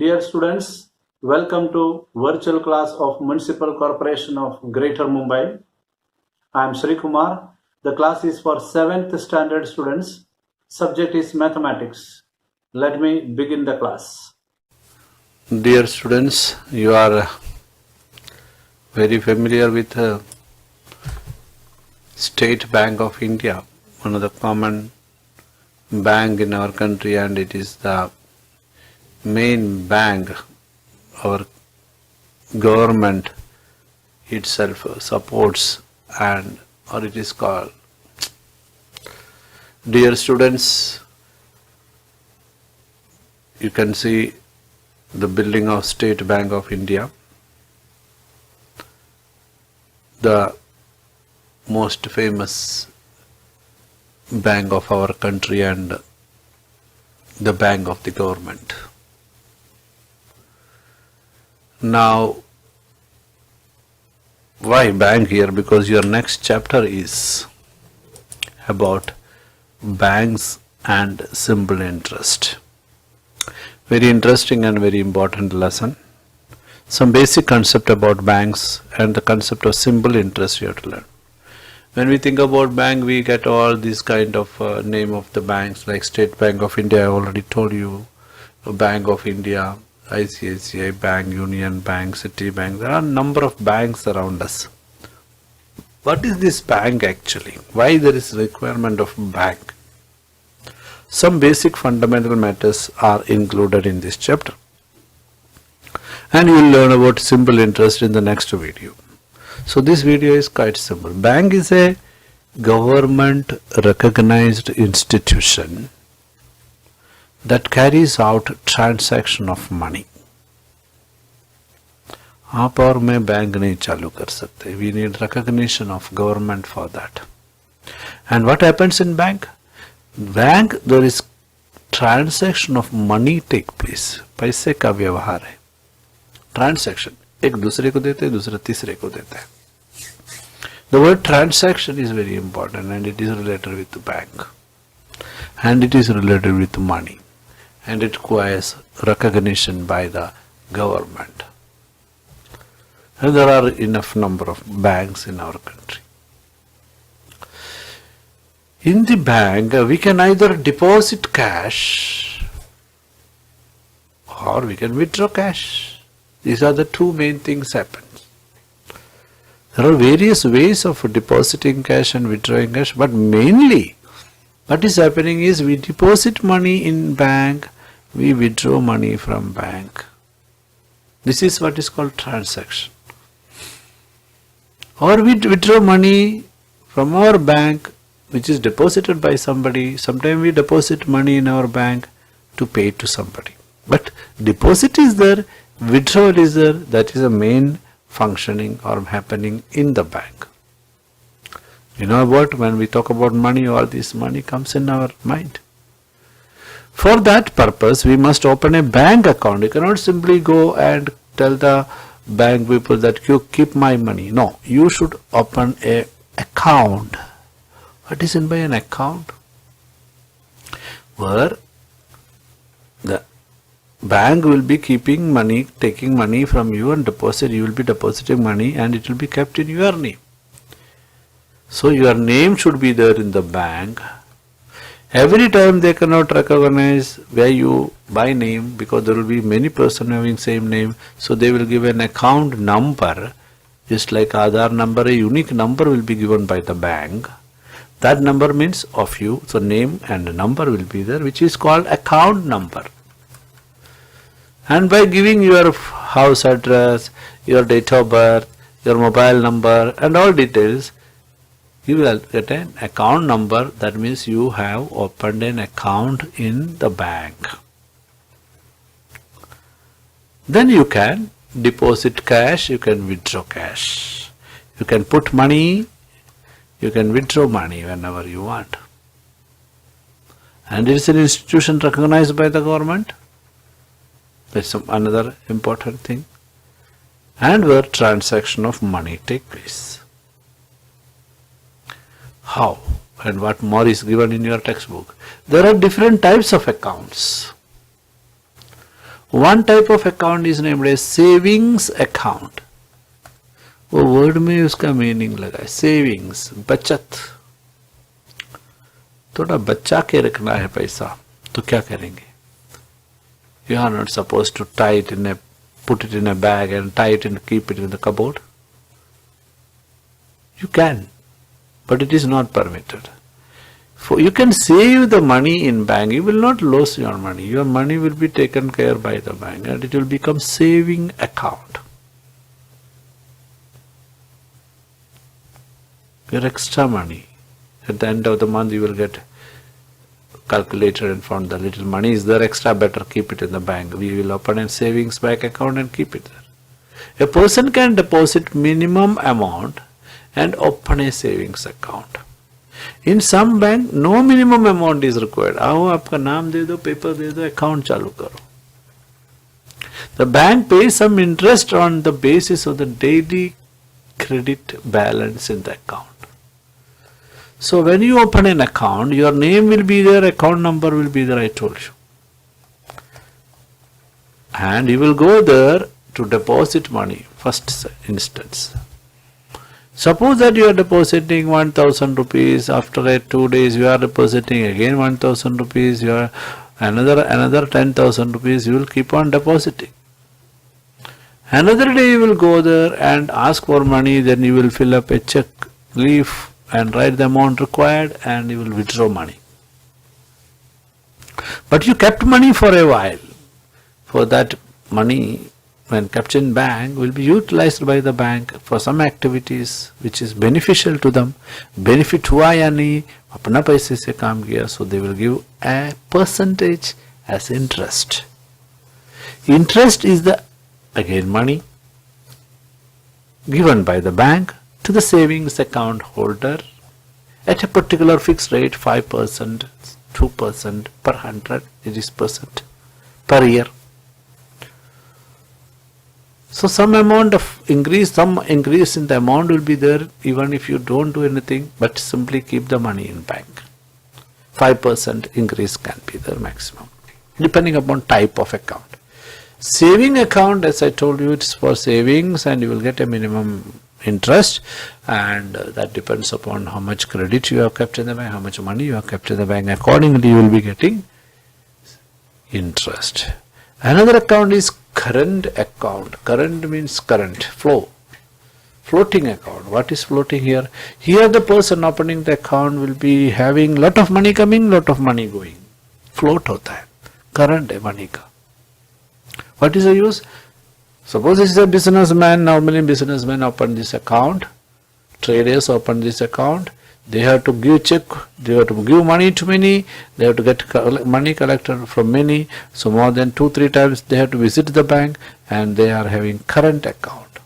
Dear students, welcome to virtual class of Municipal Corporation of Greater Mumbai. I am Sri Kumar. The class is for 7th standard students. Subject is mathematics. Let me begin the class. Dear students, you are very familiar with State Bank of India, one of the common bank in our country, and it is the main bank our government itself supports, and or it is called. Dear students, you can see the building of State Bank of India, the most famous bank of our country and the bank of the government. Now, why bank here? Because your next chapter is about banks and simple interest. Very interesting and very important lesson. Some basic concept about banks and the concept of simple interest you have to learn. When we think about bank, we get all these kind of name of the banks like State Bank of India. I already told you, Bank of India, ICICI Bank, Union Bank, Citibank. There are a number of banks around us. What is this bank actually? Why there is requirement of bank? Some basic fundamental matters are included in this chapter. And you will learn about simple interest in the next video. So this video is quite simple. Bank is a government recognized institution that carries out transaction of money. आप और मैं bank नहीं चालू कर सकते. We need recognition of government for that. And what happens in bank? Bank, there is transaction of money take place. पैसे का व्यवहार है. Transaction. एक दूसरे को देते हैं, दूसरा तीसरे को देता है. The word transaction is very important and it is related with the bank. And it is related with money. And it requires recognition by the government. And there are enough number of banks in our country. In the bank, we can either deposit cash or we can withdraw cash. These are the two main things happen. There are various ways of depositing cash and withdrawing cash, but mainly what is happening is we deposit money in bank, we withdraw money from bank. This is what is called transaction. Or we withdraw money from our bank which is deposited by somebody. Sometimes we deposit money in our bank to pay to somebody. But deposit is there, withdrawal is there, that is a main functioning or happening in the bank. You know what, when we talk about money, all this money comes in our mind. For that purpose, we must open a bank account. You cannot simply go and tell the bank people that you keep my money. No, you should open a account. What is in by an account? Where the bank will be keeping money, taking money from you and deposit. You will be depositing money and it will be kept in your name. So your name should be there in the bank. Every time they cannot recognize where you by name because there will be many persons having same name. So they will give an account number, just like Aadhaar number, a unique number will be given by the bank. That number means of you. So name and number will be there, which is called account number. And by giving your house address, your date of birth, your mobile number and all details, you will get an account number. That means you have opened an account in the bank. Then you can deposit cash, you can withdraw cash. You can put money, you can withdraw money whenever you want. And it is an institution recognized by the government. That's another important thing. And where transaction of money take place. How and what more is given in your textbook? There are different types of accounts. One type of account is named as savings account. वो word में उसका meaning लगा है, savings, बचत. थोड़ा बचा के रखना है पैसा, तो क्या करेंगे? You are not supposed to put it in a bag and tie it and keep it in the cupboard. You can, but it is not permitted. For you can save the money in bank, you will not lose your money. Your money will be taken care by the bank and it will become saving account. Your extra money. At the end of the month you will get calculator and found the little money is there extra, better keep it in the bank. We will open a savings bank account and keep it there. A person can deposit minimum amount and open a savings account. In some bank, no minimum amount is required. आओ आपका नाम दे दो, paper दे दो, account चालू करो. The bank pays some interest on the basis of the daily credit balance in the account. So when you open an account, your name will be there, account number will be there, I told you. And you will go there to deposit money, first instance. Suppose that you are depositing 1,000 rupees, after 2 days you are depositing again 1,000 rupees, you are another 10,000 rupees, you will keep on depositing. Another day you will go there and ask for money, then you will fill up a check leaf and write the amount required and you will withdraw money. But you kept money for a while. For that money, when kept in bank, will be utilized by the bank for some activities which is beneficial to them. Benefit हुआ या नहीं, अपना पैसे से काम किया, so they will give a percentage as interest. Interest is the again money given by the bank to the savings account holder at a particular fixed rate, 5%, 2% per 100, it is percent per year. So some amount of increase, some increase in the amount will be there even if you don't do anything, but simply keep the money in bank. 5% increase can be there maximum, depending upon type of account. Saving account, as I told you, it's for savings and you will get a minimum interest, and that depends upon how much credit you have kept in the bank, how much money you have kept in the bank. Accordingly, you will be getting interest. Another account is current account. Current means current, flow. Floating account. What is floating here? Here the person opening the account will be having lot of money coming, lot of money going. Float hota hai. Current hai money ka. What is the use? Suppose this is a businessman, normally businessmen open this account, traders open this account, they have to give check, they have to give money to many, they have to get money collected from many, so more than 2-3 times they have to visit the bank and they are having current account.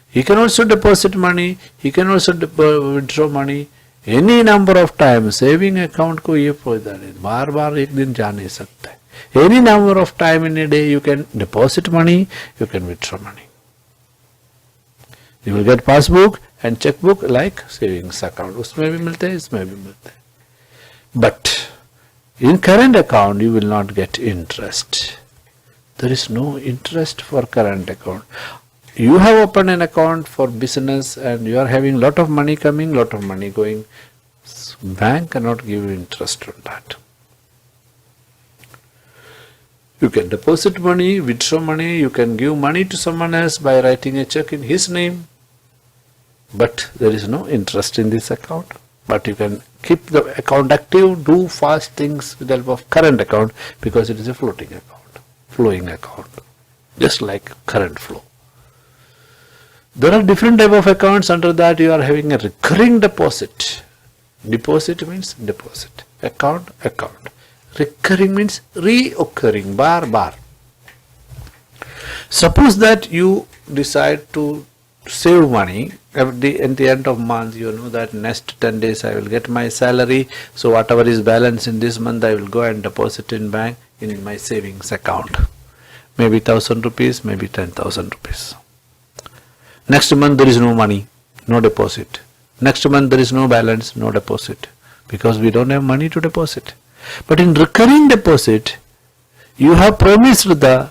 He can also deposit money, he can also withdraw money, any number of times. Saving account को ये फायदा नहीं, बार बार एक दिन जा नहीं सकता है. Any number of time in a day you can deposit money, you can withdraw money. You will get passbook and checkbook like savings account. उसमें भी मिलते हैं, इसमें भी मिलते हैं. But in current account you will not get interest. There is no interest for current account. You have opened an account for business and you are having lot of money coming, lot of money going. Bank cannot give you interest on that. You can deposit money, withdraw money, you can give money to someone else by writing a check in his name, but there is no interest in this account. But you can keep the account active, do fast things with the help of current account because it is a floating account, flowing account, just like current flow. There are different type of accounts. Under that you are having a recurring deposit. Deposit means deposit. Account, account. Recurring means reoccurring, bar. Suppose that you decide to save money at the end of month. You know that next 10 days I will get my salary, so whatever is balance in this month I will go and deposit in bank in my savings account. Maybe 1,000 rupees, maybe 10,000 rupees. Next month there is no money, no deposit. Next month there is no balance, no deposit, because we don't have money to deposit. But in recurring deposit, You have promised the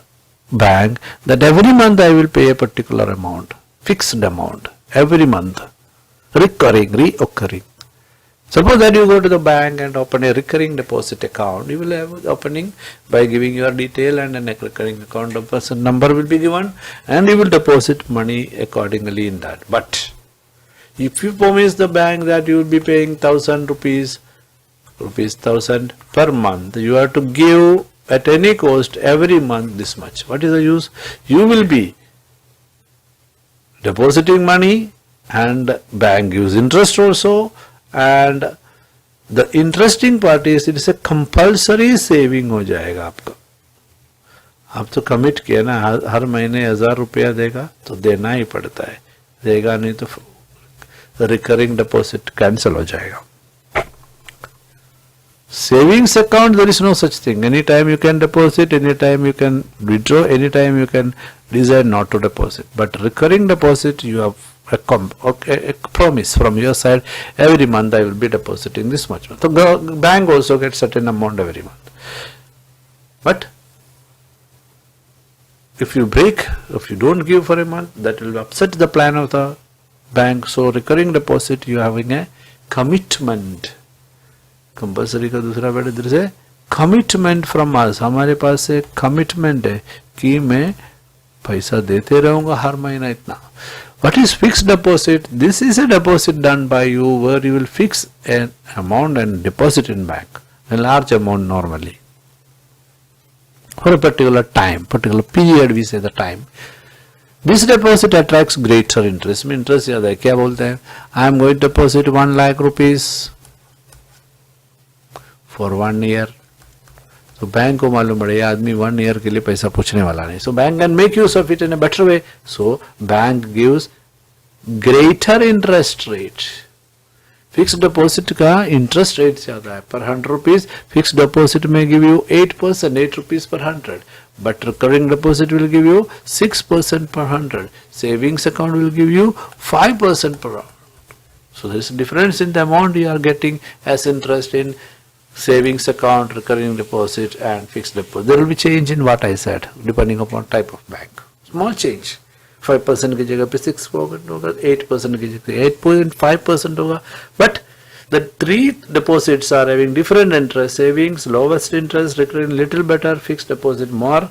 bank that every month I will pay a particular amount, fixed amount, every month, reoccurring. Suppose that you go to the bank and open a recurring deposit account, you will have opening by giving your detail and a recurring account of person number will be given and you will deposit money accordingly in that. But if you promise the bank that you will be paying 1,000 rupees 1,000 per month, you have to give at any cost every month this much. What is the use? You will be depositing money and bank gives interest also, and the interesting part is it is a compulsory saving हो जाएगा आपका. आप तो commit किया ना, हर महीने 1,000 रुपया देगा तो देना ही पड़ता है, देगा नहीं तो रिकरिंग डिपॉजिट कैंसिल हो जाएगा. Savings account, there is no such thing. Anytime you can deposit, anytime you can withdraw, anytime you can decide not to deposit. But recurring deposit, you have a promise from your side, every month I will be depositing this much. So the bank also gets certain amount every month. But if you break, if you don't give for a month, that will upset the plan of the bank. So recurring deposit, you are having a commitment. Compulsory का दूसरा word इधर से commitment from us, हमारे पास से commitment है कि मैं पैसा देते रहूंगा हर महीना इतना. What is fixed deposit? This is a deposit done by you where you will fix an amount and deposit in bank, a large amount normally for a particular time, particular period, we say the time. This deposit attracts greater interest. में interest ज्यादा है. क्या बोलते हैं? I am going to deposit 1 lakh rupees for 1 year. तो bank को मालूम पड़े ये आदमी 1 year के लिए पैसा पूछने वाला नहीं. So bank can make use of it in a better way. So bank gives greater interest rate. Fix deposit का इंटरेस्ट रेट ज्यादा है. पर 100 रुपीज फिक्स डिपॉजिट में give you 8%, 8 rupees per 100. But recurring deposit will give you 6% per 100. Savings account will give you 5% per 100. So there is a difference in the amount you are getting as interest in savings account, recurring deposit and fixed deposit. There will be change in what I said depending upon type of bank. Small change. 5% की जगह पे 6% होगा, 8% की जगह पे 8.5% होगा. But the three deposits are having different interest. Savings, lowest interest, recurring little better, fixed deposit more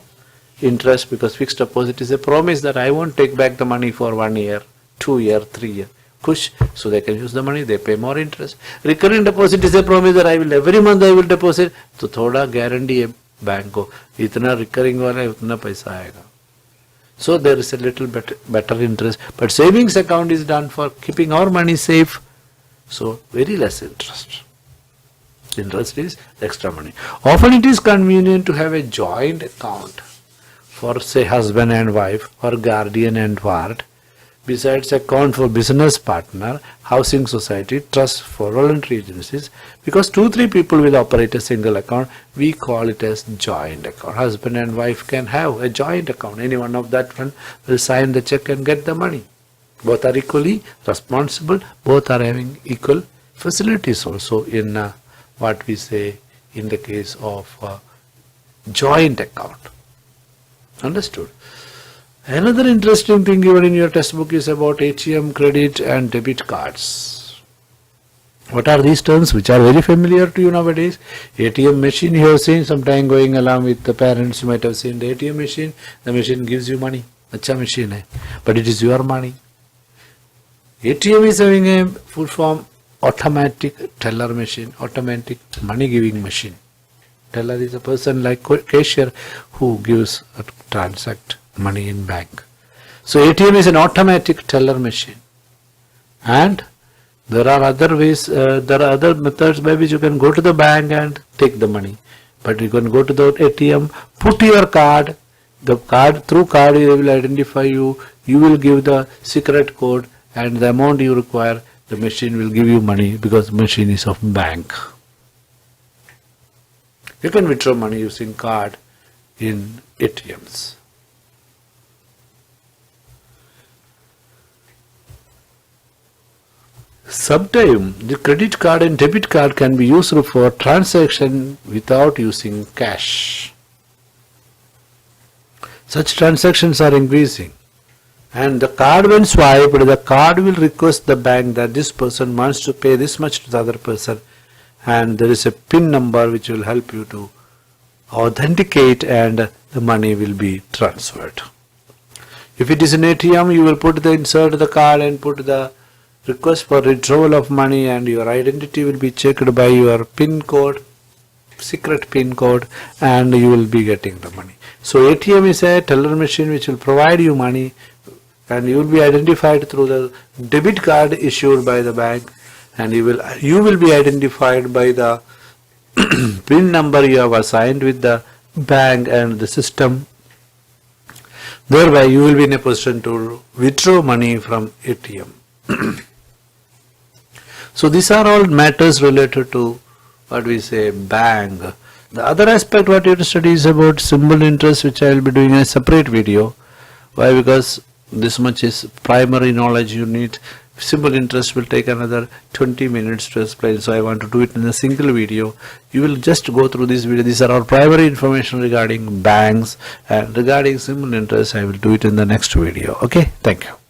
interest, because fixed deposit is a promise that I won't take back the money for 1 year, 2 year, 3 year. Kush, so they can use the money, they pay more interest. Recurring deposit is a promise that I will every month I will deposit. तो थोड़ा guarantee है bank को, इतना recurring वाला है उतना पैसा आएगा. So there is a little better interest. But savings account is done for keeping our money safe. So very less interest. Interest is extra money. Often it is convenient to have a joint account for say husband and wife or guardian and ward. Besides account for business partner, housing society, trust for voluntary agencies, because 2-3 people will operate a single account, we call it as joint account. Husband and wife can have a joint account. Any one of that one will sign the check and get the money. Both are equally responsible. Both are having equal facilities also in what we say in the case of joint account. Understood? Another interesting thing given in your textbook is about ATM, credit and debit cards. What are these terms which are very familiar to you nowadays? ATM machine you have seen sometime going along with the parents, you might have seen the ATM machine. The machine gives you money. Acha machine hai, but it is your money. ATM is having a full form automatic teller machine, automatic money giving machine. Teller is a person like cashier who gives transact money in bank. So ATM is an automatic teller machine, and there are other ways, there are other methods by which you can go to the bank and take the money. But you can go to the ATM, put your card, the card, through card they will identify you, you will give the secret code and the amount you require, the machine will give you money because the machine is of bank. You can withdraw money using card in ATMs. Sometimes the credit card and debit card can be used for transaction without using cash. Such transactions are increasing. And the card when swiped, the card will request the bank that this person wants to pay this much to the other person, and there is a PIN number which will help you to authenticate and the money will be transferred. If it is an ATM, you will insert the card and put the request for withdrawal of money, and your identity will be checked by your PIN code, secret PIN code, and you will be getting the money. So ATM is a teller machine which will provide you money, and you will be identified through the debit card issued by the bank, and you will be identified by the PIN number you have assigned with the bank and the system. Thereby you will be in a position to withdraw money from ATM. So these are all matters related to what we say bank. The other aspect what you have to study is about simple interest, which I will be doing in a separate video. Why? Because this much is primary knowledge you need. Simple interest will take another 20 minutes to explain, so I want to do it in a single video. You will just go through this video. These are our primary information regarding banks, and regarding simple interest I will do it in the next video. Okay, thank you.